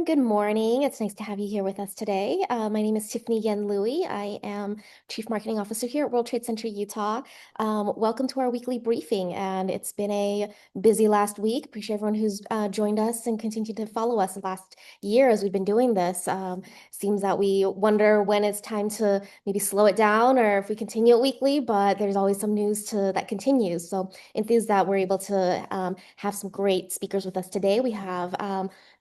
Good morning. It's nice to have you here with us today. My name is Tiffany Yen Louie. I am Chief Marketing Officer here at World Trade Center, Utah. Welcome to our weekly briefing, and it's been a busy last week. Appreciate everyone who's joined us and continued to follow us the last year as we've been doing this. Seems that we wonder when it's time to maybe slow it down or if we continue it weekly, but there's always some news that continues. So enthused that we're able to have some great speakers with us today. We have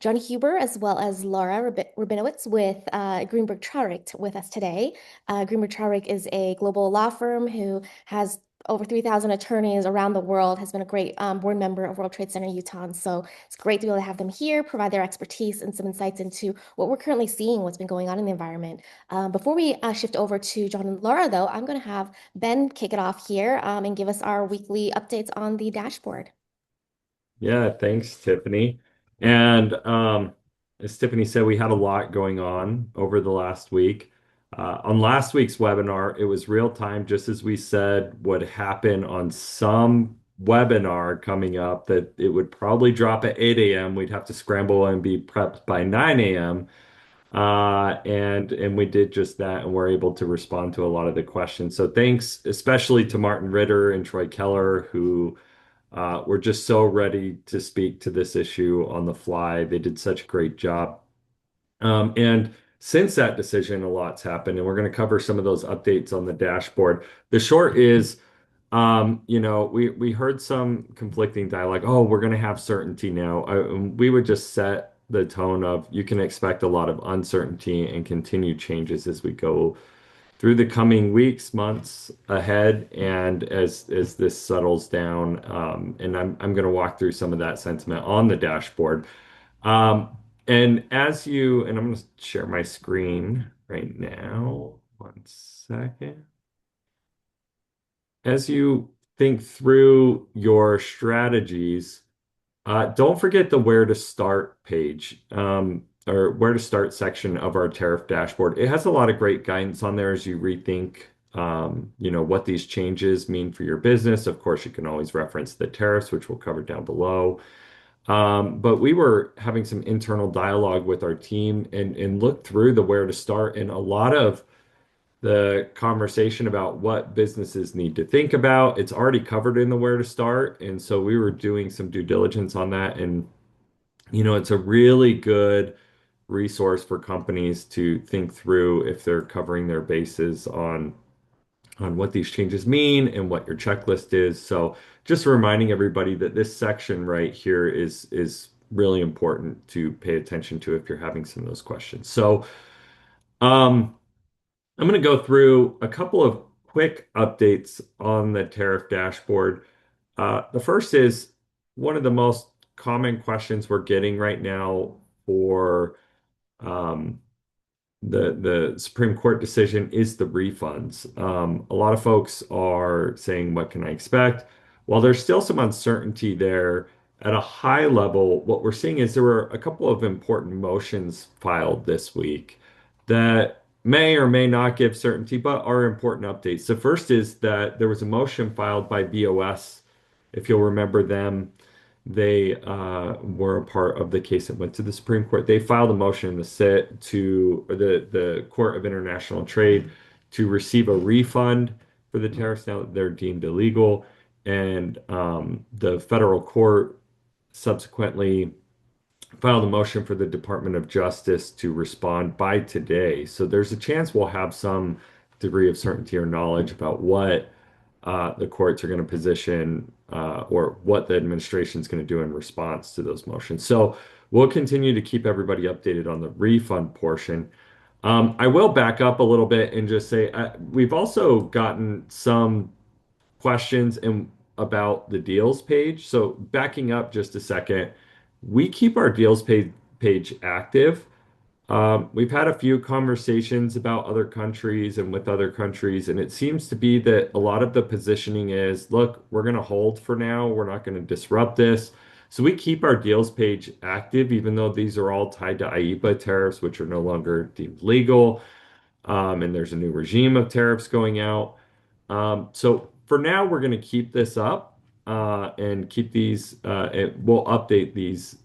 John Huber, as well as Laura Rabinowitz with Greenberg Traurig with us today. Greenberg Traurig is a global law firm who has over 3,000 attorneys around the world, has been a great board member of World Trade Center Utah. And so it's great to be able to have them here, provide their expertise and some insights into what we're currently seeing, what's been going on in the environment. Before we shift over to John and Laura, though, I'm going to have Ben kick it off here and give us our weekly updates on the dashboard. Yeah, thanks, Tiffany. And as Tiffany said, we had a lot going on over the last week. On last week's webinar, it was real time, just as we said would happen on some webinar coming up, that it would probably drop at 8 a.m. We'd have to scramble and be prepped by 9 a.m. And we did just that, and we're able to respond to a lot of the questions. So thanks especially to Martin Ritter and Troy Keller, who we're just so ready to speak to this issue on the fly. They did such a great job. And since that decision, a lot's happened, and we're going to cover some of those updates on the dashboard. The short is, we heard some conflicting dialogue. Oh, we're going to have certainty now. We would just set the tone of you can expect a lot of uncertainty and continued changes as we go through the coming weeks, months ahead, and as this settles down. And I'm going to walk through some of that sentiment on the dashboard. Um, and I'm going to share my screen right now. One second. As you think through your strategies, don't forget the where to start page, or where to start section of our tariff dashboard. It has a lot of great guidance on there as you rethink, what these changes mean for your business. Of course, you can always reference the tariffs, which we'll cover down below. But we were having some internal dialogue with our team and looked through the where to start, and a lot of the conversation about what businesses need to think about. It's already covered in the where to start. And so we were doing some due diligence on that. And, it's a really good resource for companies to think through if they're covering their bases on what these changes mean and what your checklist is. So just reminding everybody that this section right here is really important to pay attention to if you're having some of those questions. So um I'm going to go through a couple of quick updates on the tariff dashboard. The first is one of the most common questions we're getting right now for um, the Supreme Court decision is the refunds. A lot of folks are saying, what can I expect? While there's still some uncertainty there, at a high level, what we're seeing is there were a couple of important motions filed this week that may or may not give certainty, but are important updates. The first is that there was a motion filed by BOS. If you'll remember them, they were a part of the case that went to the Supreme Court. They filed a motion in the SIT or the Court of International Trade to receive a refund for the tariffs now that they're deemed illegal. And the federal court subsequently filed a motion for the Department of Justice to respond by today. So there's a chance we'll have some degree of certainty or knowledge about what the courts are going to position, or what the administration is going to do in response to those motions. So we'll continue to keep everybody updated on the refund portion. I will back up a little bit and just say we've also gotten some questions about the deals page. So backing up just a second, we keep our deals page active. We've had a few conversations about other countries and with other countries, and it seems to be that a lot of the positioning is, look, we're going to hold for now. We're not going to disrupt this. So we keep our deals page active, even though these are all tied to IEEPA tariffs, which are no longer deemed legal. And there's a new regime of tariffs going out. So for now, we're going to keep this up. and keep these. We'll update these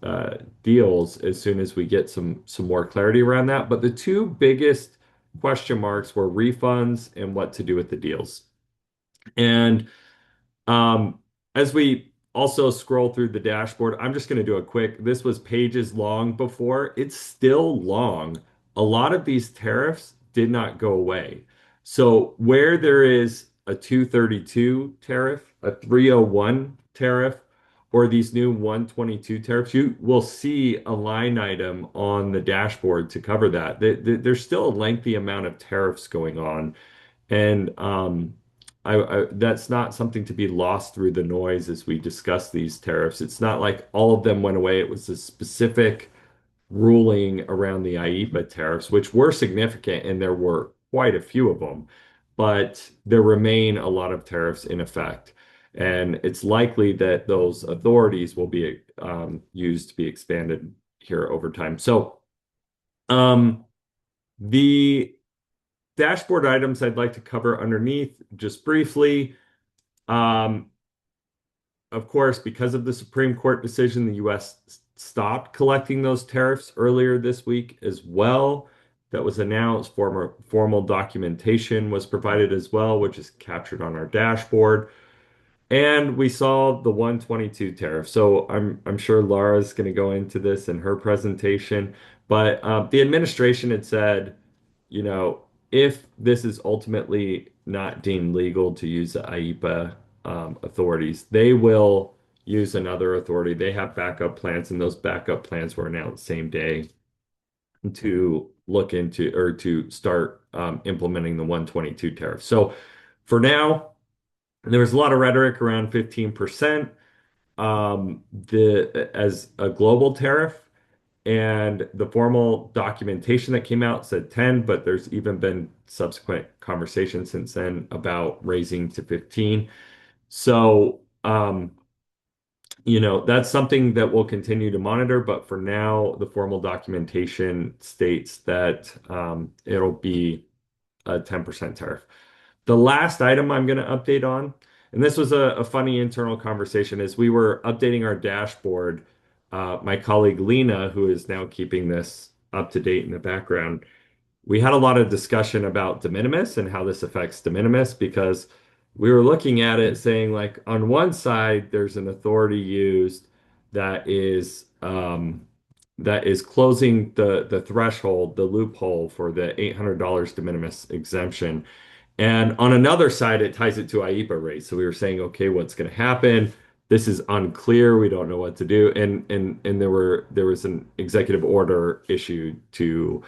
deals as soon as we get some more clarity around that. But the two biggest question marks were refunds and what to do with the deals. And um, as we also scroll through the dashboard, I'm just going to do a quick. This was pages long before. It's still long. A lot of these tariffs did not go away. So where there is a 232 tariff, a 301 tariff, or these new 122 tariffs, you will see a line item on the dashboard to cover that. There's still a lengthy amount of tariffs going on. And that's not something to be lost through the noise as we discuss these tariffs. It's not like all of them went away. It was a specific ruling around the IEEPA tariffs, which were significant, and there were quite a few of them. But there remain a lot of tariffs in effect. And it's likely that those authorities will be used to be expanded here over time. So, the dashboard items I'd like to cover underneath just briefly. Um, of course, because of the Supreme Court decision, the U.S. stopped collecting those tariffs earlier this week as well. That was announced. Formal documentation was provided as well, which is captured on our dashboard. And we saw the 122 tariff. So I'm sure Laura's going to go into this in her presentation. But the administration had said, you know, if this is ultimately not deemed legal to use the IEPA authorities, they will use another authority. They have backup plans, and those backup plans were announced same day to look into or to start implementing the 122 tariff. So for now, there was a lot of rhetoric around 15% as a global tariff. And the formal documentation that came out said 10, but there's even been subsequent conversation since then about raising to 15. So, that's something that we'll continue to monitor. But for now, the formal documentation states that it'll be a 10% tariff. The last item I'm going to update on, and this was a funny internal conversation, as we were updating our dashboard. My colleague Lena, who is now keeping this up to date in the background, we had a lot of discussion about de minimis and how this affects de minimis because we were looking at it saying, like, on one side, there's an authority used that is closing the threshold, the loophole for the $800 de minimis exemption. And on another side, it ties it to IEPA rates. So we were saying, okay, what's going to happen? This is unclear. We don't know what to do. And there was an executive order issued to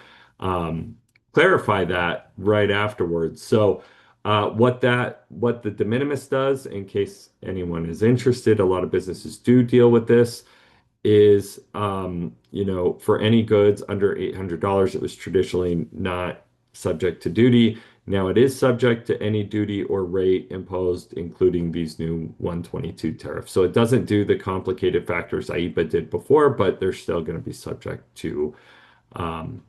clarify that right afterwards. So what the de minimis does, in case anyone is interested, a lot of businesses do deal with this, is for any goods under $800, it was traditionally not subject to duty. Now it is subject to any duty or rate imposed, including these new 122 tariffs. So it doesn't do the complicated factors IEPA did before, but they're still going to be subject um,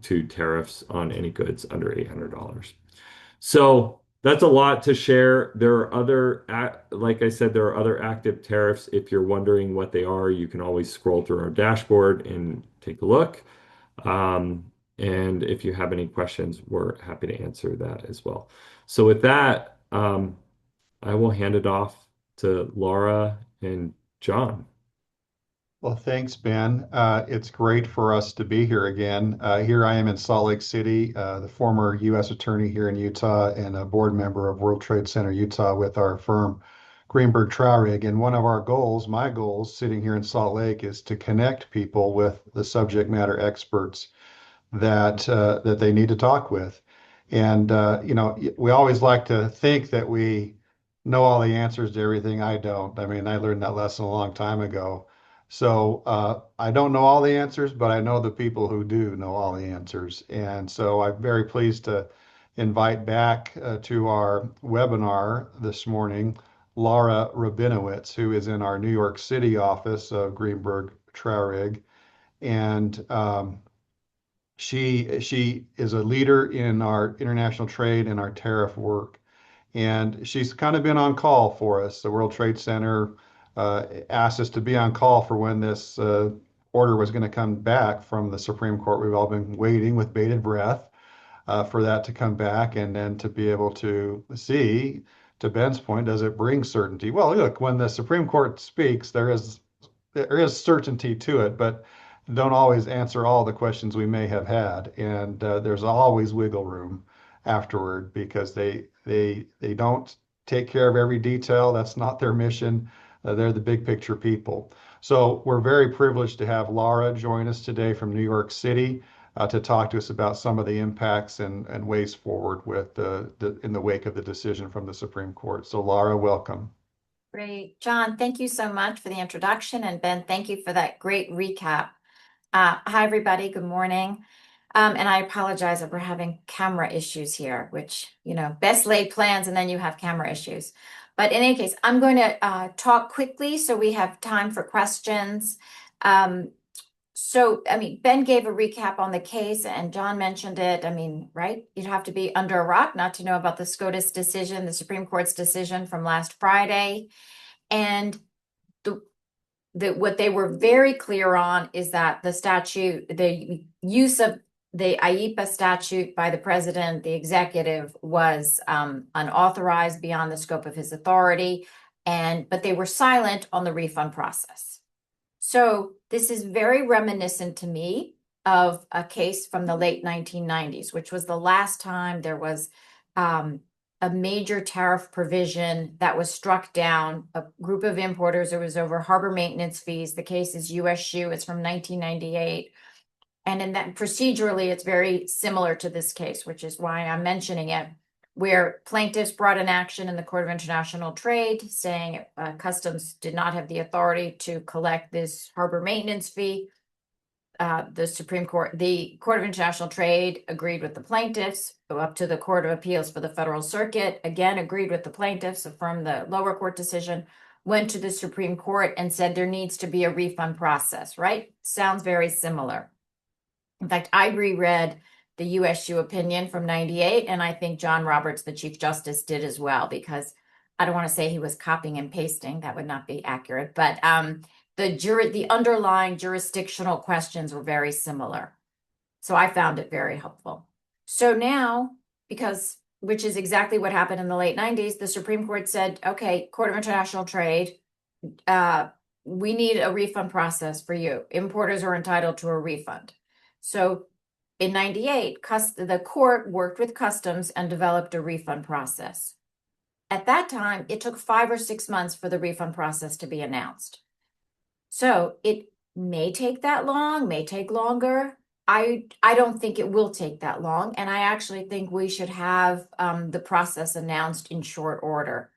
to tariffs on any goods under $800. So that's a lot to share. There are like I said, there are other active tariffs. If you're wondering what they are, you can always scroll through our dashboard and take a look. And if you have any questions, we're happy to answer that as well. So with that, I will hand it off to Laura and John. Well, thanks, Ben. It's great for us to be here again. Here I am in Salt Lake City, the former U.S. attorney here in Utah and a board member of World Trade Center Utah with our firm, Greenberg Traurig. And one of our goals, my goals, sitting here in Salt Lake, is to connect people with the subject matter experts that they need to talk with. And we always like to think that we know all the answers to everything. I don't. I mean, I learned that lesson a long time ago. So I don't know all the answers, but I know the people who do know all the answers. And so I'm very pleased to invite back to our webinar this morning Laura Rabinowitz, who is in our New York City office of Greenberg Traurig. And she is a leader in our international trade and our tariff work. And she's kind of been on call for us. The World Trade Center asked us to be on call for when this order was going to come back from the Supreme Court. We've all been waiting with bated breath for that to come back and then to be able to see, to Ben's point, does it bring certainty? Well, look, when the Supreme Court speaks, there is certainty to it, but don't always answer all the questions we may have had. And there's always wiggle room afterward because they don't take care of every detail. That's not their mission. They're the big picture people. So we're very privileged to have Laura join us today from New York City to talk to us about some of the impacts and ways forward with in the wake of the decision from the Supreme Court. So Laura, welcome. Great. John, thank you so much for the introduction. And Ben, thank you for that great recap. Hi, everybody. Good morning. And I apologize if we're having camera issues here, which, best laid plans and then you have camera issues. But in any case, I'm going to talk quickly so we have time for questions. Ben gave a recap on the case and John mentioned it. Right? You'd have to be under a rock not to know about the SCOTUS decision, the Supreme Court's decision from last Friday. And what they were very clear on is that the use of the IEPA statute by the president, the executive, was unauthorized beyond the scope of his authority, but they were silent on the refund process. So this is very reminiscent to me of a case from the late 1990s, which was the last time there was a major tariff provision that was struck down. A group of importers, it was over harbor maintenance fees. The case is USU, it's from 1998. And in that procedurally, it's very similar to this case, which is why I'm mentioning it, where plaintiffs brought an action in the Court of International Trade saying Customs did not have the authority to collect this harbor maintenance fee. The Court of International Trade agreed with the plaintiffs, go up to the Court of Appeals for the Federal Circuit, again agreed with the plaintiffs, affirmed the lower court decision, went to the Supreme Court and said there needs to be a refund process, right? Sounds very similar. In fact, I reread the USU opinion from 98, and I think John Roberts, the Chief Justice, did as well, because I don't want to say he was copying and pasting. That would not be accurate. But the underlying jurisdictional questions were very similar. So I found it very helpful. So now, which is exactly what happened in the late 90s, the Supreme Court said, okay, Court of International Trade, we need a refund process for you. Importers are entitled to a refund. So in 98, the court worked with Customs and developed a refund process. At that time, it took 5 or 6 months for the refund process to be announced. So it may take that long, may take longer. I don't think it will take that long. And I actually think we should have the process announced in short order.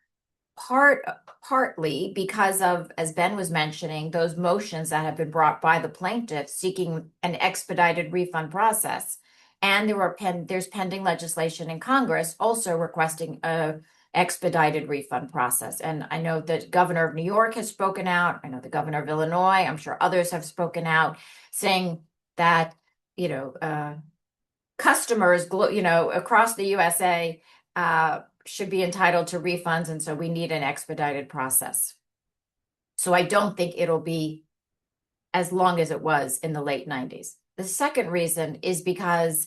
Partly because of, as Ben was mentioning, those motions that have been brought by the plaintiffs seeking an expedited refund process. And there's pending legislation in Congress also requesting a expedited refund process. And I know the governor of New York has spoken out. I know the governor of Illinois, I'm sure others have spoken out saying that, customers, across the USA should be entitled to refunds. And so we need an expedited process. So I don't think it'll be as long as it was in the late 90s. The second reason is because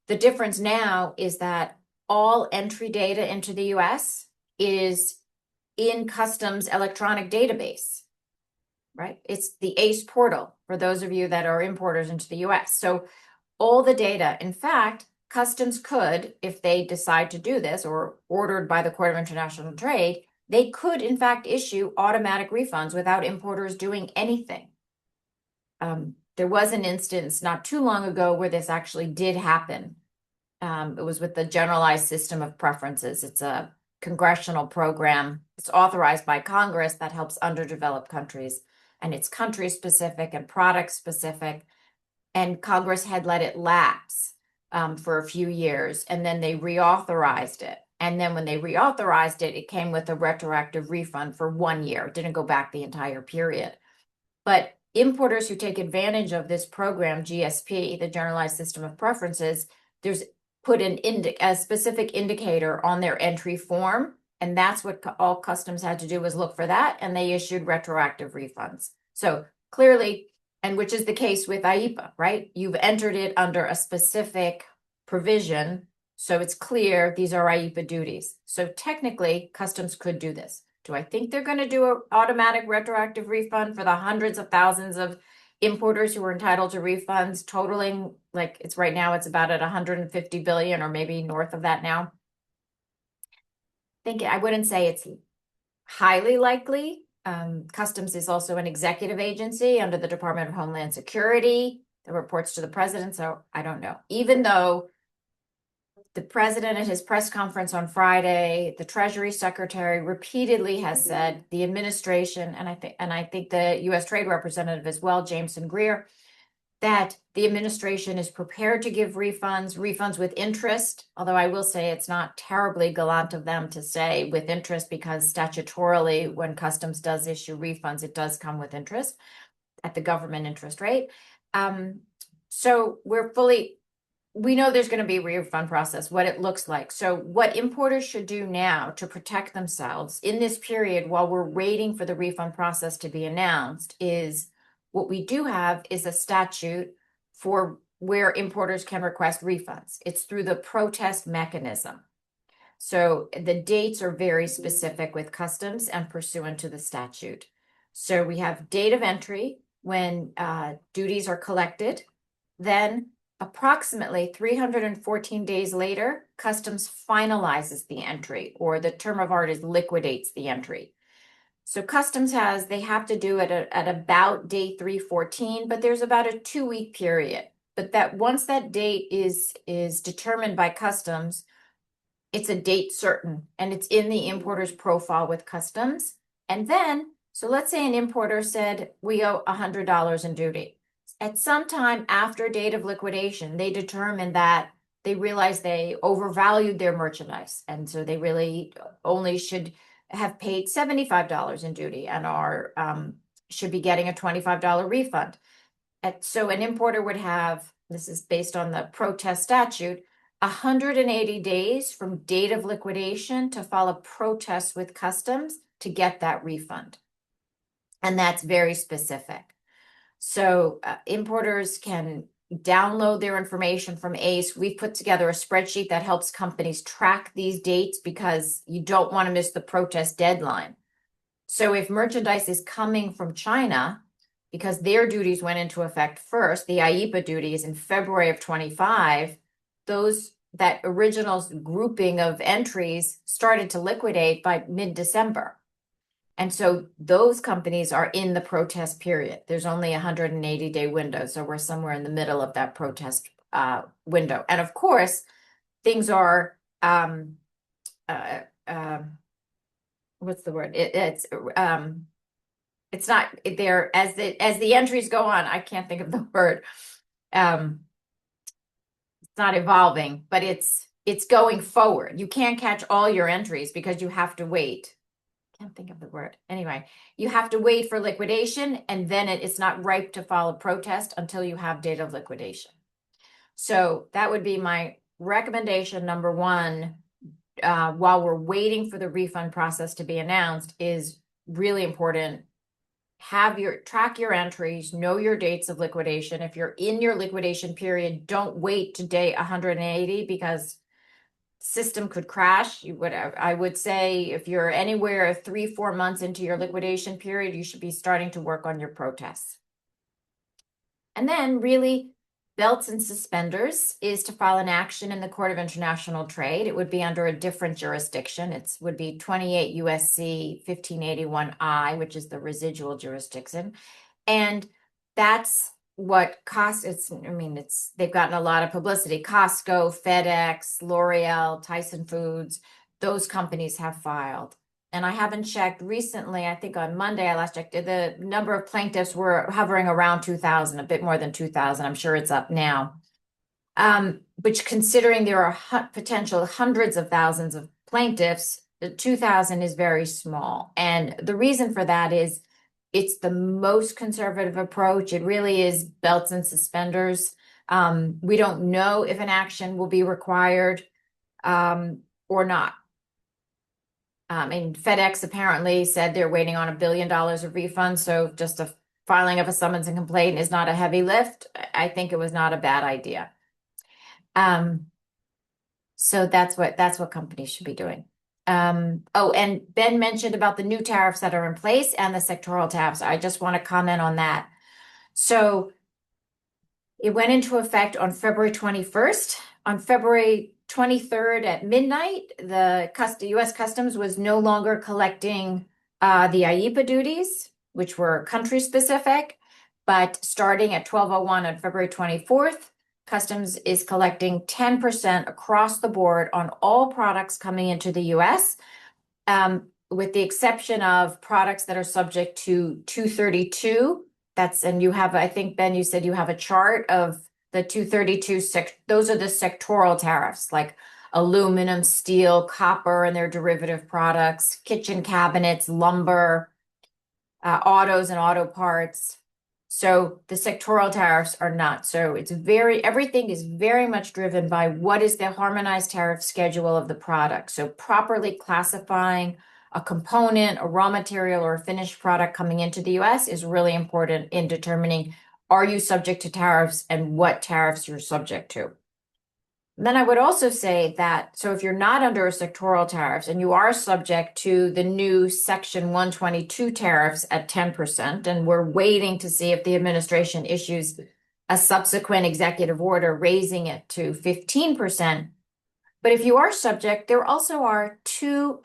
the difference now is that all entry data into the US is in Customs electronic database, right? It's the ACE portal for those of you that are importers into the US. So all the data, in fact, Customs could, if they decide to do this or ordered by the Court of International Trade, they could in fact issue automatic refunds without importers doing anything. There was an instance not too long ago where this actually did happen. It was with the Generalized System of Preferences. It's a congressional program. It's authorized by Congress that helps underdeveloped countries. And it's country specific and product specific. And Congress had let it lapse for a few years. And then they reauthorized it. And then when they reauthorized it, it came with a retroactive refund for 1 year. It didn't go back the entire period. But importers who take advantage of this program, GSP, the Generalized System of Preferences, there's put a specific indicator on their entry form, and that's what all customs had to do was look for that, and they issued retroactive refunds. So clearly, and which is the case with IEEPA, right? You've entered it under a specific provision, so it's clear these are IEEPA duties. So technically, customs could do this. Do I think they're going to do an automatic retroactive refund for the hundreds of thousands of importers who are entitled to refunds totaling, like it's right now, it's about at 150 billion or maybe north of that now? I wouldn't say it's highly likely. Customs is also an executive agency under the Department of Homeland Security that reports to the president. So I don't know. Even though the president at his press conference on Friday, the Treasury Secretary repeatedly has said the administration, and I think the U.S. Trade Representative as well, Jameson Greer, that the administration is prepared to give refunds with interest. Although I will say it's not terribly gallant of them to say with interest, because statutorily, when customs does issue refunds, it does come with interest at the government interest rate. So we know there's going to be a refund process, what it looks like. So what importers should do now to protect themselves in this period while we're waiting for the refund process to be announced is what we do have is a statute for where importers can request refunds. It's through the protest mechanism. So the dates are very specific with customs and pursuant to the statute. So we have date of entry when duties are collected, then approximately 314 days later, customs finalizes the entry, or the term of art is liquidates the entry. So customs they have to do it at about day 314, but there's about a 2-week period. But that once that date is determined by customs, it's a date certain, and it's in the importer's profile with customs. And then, so let's say an importer said, we owe $100 in duty. At some time after date of liquidation, they determined that they realized they overvalued their merchandise. And so they really only should have paid $75 in duty and should be getting a $25 refund. So an importer would have, this is based on the protest statute, 180 days from date of liquidation to file a protest with customs to get that refund. And that's very specific. So importers can download their information from ACE. We've put together a spreadsheet that helps companies track these dates because you don't want to miss the protest deadline. So if merchandise is coming from China, because their duties went into effect first, the IEEPA duties in February of 25, that original grouping of entries started to liquidate by mid-December. And so those companies are in the protest period. There's only a 180-day window. So we're somewhere in the middle of that protest window. And of course, things are, what's the word? It's not there as the entries go on. I can't think of the word. It's not evolving, but it's going forward. You can't catch all your entries because you have to wait. Can't think of the word. Anyway, you have to wait for liquidation, and then it's not ripe to file a protest until you have date of liquidation. So that would be my recommendation. Number one, while we're waiting for the refund process to be announced, is really important. Track your entries, know your dates of liquidation. If you're in your liquidation period, don't wait to day 180 because system could crash. I would say if you're anywhere 3-4 months into your liquidation period, you should be starting to work on your protests. And then really belts and suspenders is to file an action in the Court of International Trade. It would be under a different jurisdiction. It would be 28 USC 1581I, which is the residual jurisdiction. And that's what they've gotten a lot of publicity. Costco, FedEx, L'Oreal, Tyson Foods, those companies have filed. And I haven't checked recently. I think on Monday, I last checked, the number of plaintiffs were hovering around 2,000, a bit more than 2,000. I'm sure it's up now. Which, considering there are potential hundreds of thousands of plaintiffs, 2,000 is very small. And the reason for that is it's the most conservative approach. It really is belts and suspenders. We don't know if an action will be required or not. And FedEx apparently said they're waiting on $1 billion of refunds, so just a filing of a summons and complaint is not a heavy lift. I think it was not a bad idea. So that's what companies should be doing. Oh, and Ben mentioned about the new tariffs that are in place and the sectoral tariffs. I just want to comment on that. So it went into effect on February 21st. On February 23rd at midnight, the U.S. Customs was no longer collecting the IEEPA duties, which were country specific, but starting at 12:01 on February 24th, Customs is collecting 10% across the board on all products coming into the U.S., with the exception of products that are subject to 232. And you have, I think, Ben, you said you have a chart of the 232, those are the sectoral tariffs, like aluminum, steel, copper, and their derivative products, kitchen cabinets, lumber, autos and auto parts. So the sectoral tariffs are not. So everything is very much driven by what is the harmonized tariff schedule of the product. So properly classifying a component, a raw material, or a finished product coming into the US is really important in determining, are you subject to tariffs and what tariffs you're subject to. And then I would also say that, so if you're not under a sectoral tariffs and you are subject to the new Section 122 tariffs at 10%, and we're waiting to see if the administration issues a subsequent executive order raising it to 15%. But if you are subject, there also are two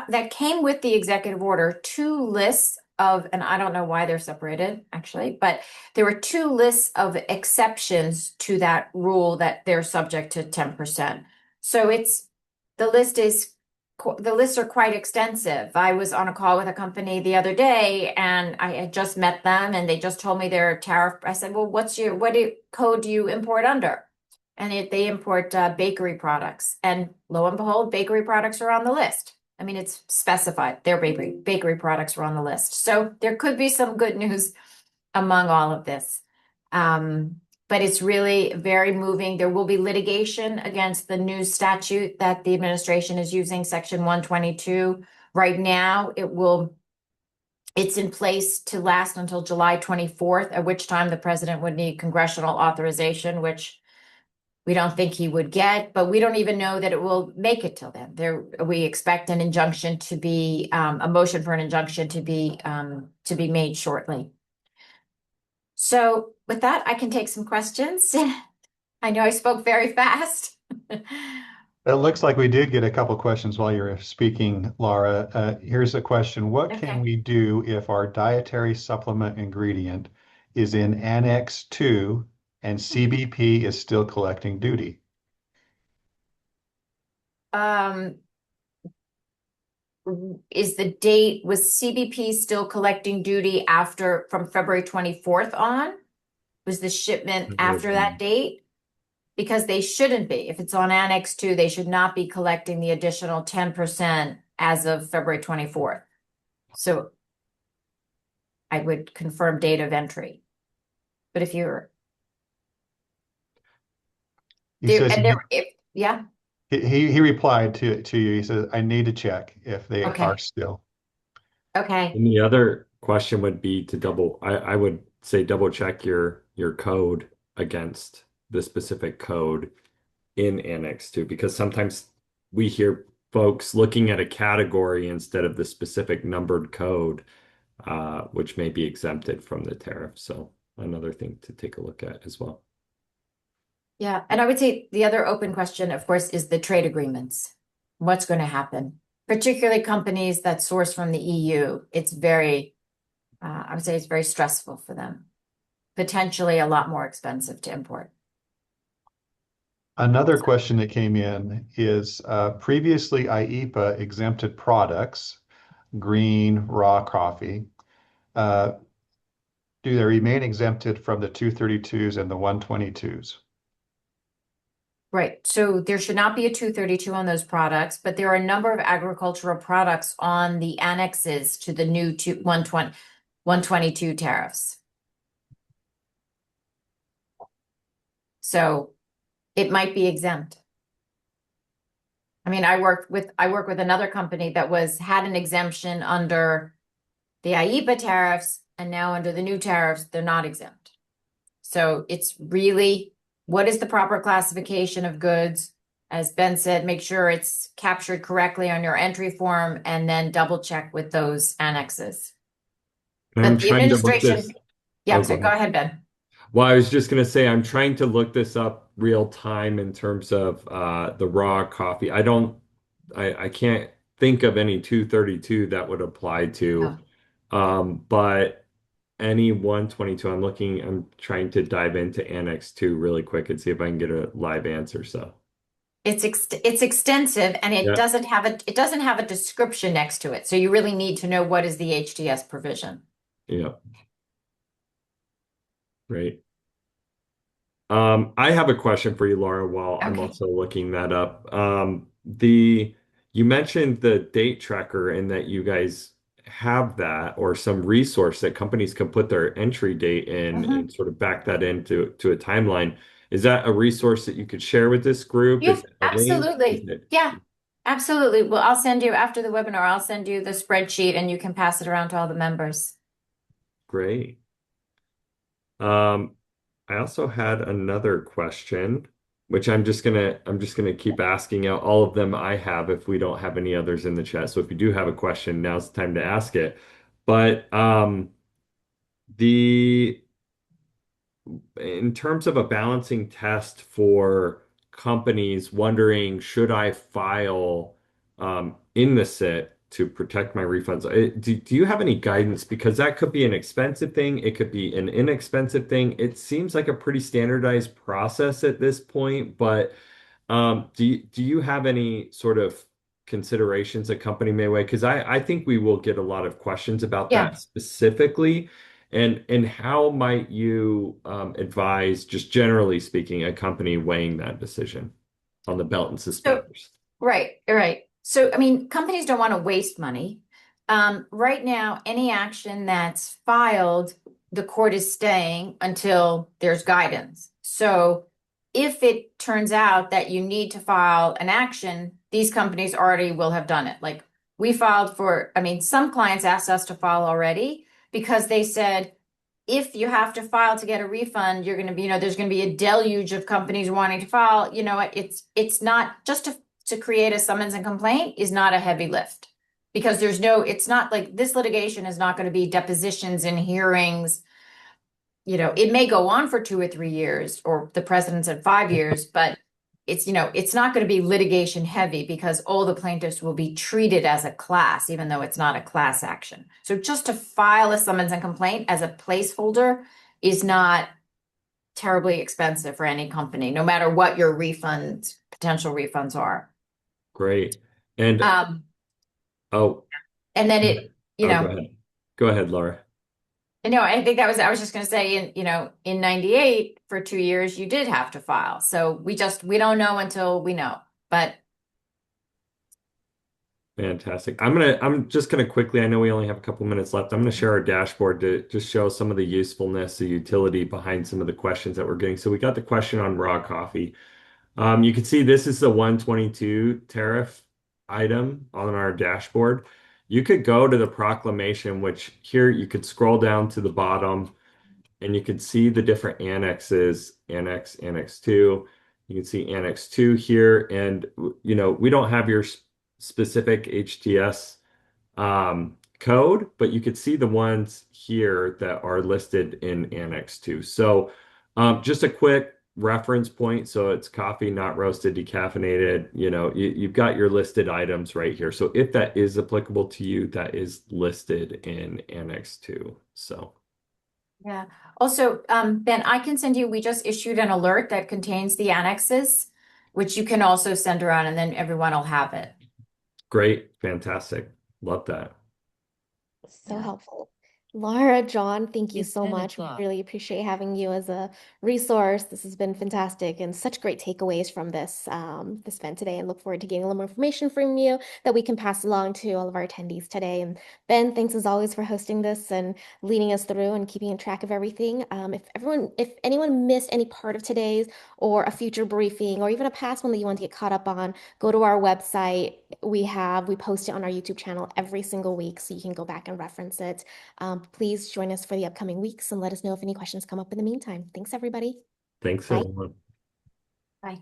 that came with the executive order, two lists of, and I don't know why they're separated actually, but there were two lists of exceptions to that rule that they're subject to 10%. So the lists are quite extensive. I was on a call with a company the other day and I had just met them and they just told me their tariff. I said, well, what code do you import under? And they import bakery products. And lo and behold, bakery products are on the list. I mean, it's specified. Their bakery products are on the list. So there could be some good news among all of this. But it's really very moving. There will be litigation against the new statute that the administration is using, Section 122. Right now, it's in place to last until July 24th, at which time the president would need congressional authorization, which we don't think he would get, but we don't even know that it will make it till then. We expect an injunction to be a motion for an injunction to be made shortly. So with that, I can take some questions. I know I spoke very fast. It looks like we did get a couple questions while you were speaking, Laura. Here's a question. What can we do if our dietary supplement ingredient is in Annex 2 and CBP is still collecting duty? Was CBP still collecting duty from February 24th on? Was the shipment after that date? Because they shouldn't be. If it's on Annex 2, they should not be collecting the additional 10% as of February 24th. So I would confirm date of entry. But if you're He says yeah. He replied to you. He says, I need to check if they are still. Okay. And the other question would be I would say double check your code against the specific code in Annex 2, because sometimes we hear folks looking at a category instead of the specific numbered code, which may be exempted from the tariff. So another thing to take a look at as well. Yeah, and I would say the other open question, of course, is the trade agreements. What's going to happen? Particularly companies that source from the EU. It's I would say it's very stressful for them. Potentially a lot more expensive to import. Another question that came in is previously IEEPA exempted products, green, raw coffee. Do they remain exempted from the 232s and the 122s? Right. So there should not be a 232 on those products, but there are a number of agricultural products on the annexes to the new 122 tariffs. So it might be exempt. I mean, I work with another company that had an exemption under the IEEPA tariffs, and now under the new tariffs, they're not exempt. So it's really, what is the proper classification of goods? As Ben said, make sure it's captured correctly on your entry form, and then double check with those annexes. I'm But the trying to look administration, this. yeah, Oh, I'm go sorry, go ahead. ahead, Ben. Well, I was just going to say, I'm trying to look this up real time in terms of the raw coffee. I can't think of any 232 that would apply to, No. but any 122, I'm trying to dive into Annex 2 really quick and see if I can get a live answer. So, It's extensive, and it yeah, doesn't have a description next to it. So you really need to know what is the HTS provision. yeah, right. I have a question for you, Laura, while I'm Okay. also looking that up. You mentioned the date tracker and that you guys have that or some resource that companies can put their entry date in and sort of back that into a timeline. Is that a resource that you could share with this group? Yeah, Is it a link? Is absolutely. it Yeah, absolutely. Well, I'll send you after the webinar, I'll send you the spreadsheet and you can pass it around to all the members. great? Um, I also had another question, which I'm just gonna keep asking out all of them I have if we don't have any others in the chat. So if you do have a question, now's the time to ask it. But the in terms of a balancing test for companies wondering, should I file in the SIT to protect my refunds? Do you have any guidance? Because that could be an expensive thing. It could be an inexpensive thing. It seems like a pretty standardized process at this point, but do you have any sort of considerations a company may weigh? Because I think we will get a lot of questions about Yeah. that specifically. And how might you advise, just generally speaking, a company weighing that decision on the belt and So, suspenders? right. So, I mean, companies don't want to waste money. Right now, any action that's filed, the court is staying until there's guidance. So, if it turns out that you need to file an action, these companies already will have done it. Like we filed for, I mean, some clients asked us to file already because they said, if you have to file to get a refund, you're going to be, there's going to be a deluge of companies wanting to file. You know what? It's not just to create a summons and complaint is not a heavy lift because it's not like this litigation is not going to be depositions and hearings. It may go on for 2 or 3 years, or the president said 5 years, but it's not going to be litigation heavy because all the plaintiffs will be treated as a class, even though it's not a class action. So just to file a summons and complaint as a placeholder is not terribly expensive for any company, no matter what your potential refunds are. Great. And Um, oh, and then go ahead. Go ahead, Laura. I think I was just going to say in 98 for 2 years, you did have to file. So we don't know until we know, but Fantastic. I'm just gonna quickly, I know we only have a couple minutes left. I'm gonna share our dashboard to just show some of the usefulness, the utility behind some of the questions that we're getting. So we got the question on raw coffee. You can see this is the 122 tariff item on our dashboard. You could go to the proclamation, which here you could scroll down to the bottom and you can see the different annexes, Annex 2. You can see Annex 2 here. And, we don't have your specific HTS code, but you could see the ones here that are listed in Annex 2. So just a quick reference point. So it's coffee, not roasted, decaffeinated. You've got your listed items right here. So if that is applicable to you, that is listed in Annex 2. So yeah. Also, Ben, I can send you, we just issued an alert that contains the annexes, which you can also send around and then everyone will have it. great, fantastic. Love that. So Yeah. helpful. Laura, John, thank you It's so 10 much. We o'clock. really appreciate having you as a resource. This has been fantastic and such great takeaways from this event today, and look forward to getting a little more information from you that we can pass along to all of our attendees today. And Ben, thanks as always for hosting this and leading us through and keeping track of everything. If anyone missed any part of today's or a future briefing or even a past one that you want to get caught up on, go to our website. We post it on our YouTube channel every single week, so you can go back and reference it. Please join us for the upcoming weeks and let us know if any questions come up in the meantime. Thanks, everybody. Thanks, Bye. everyone. Bye.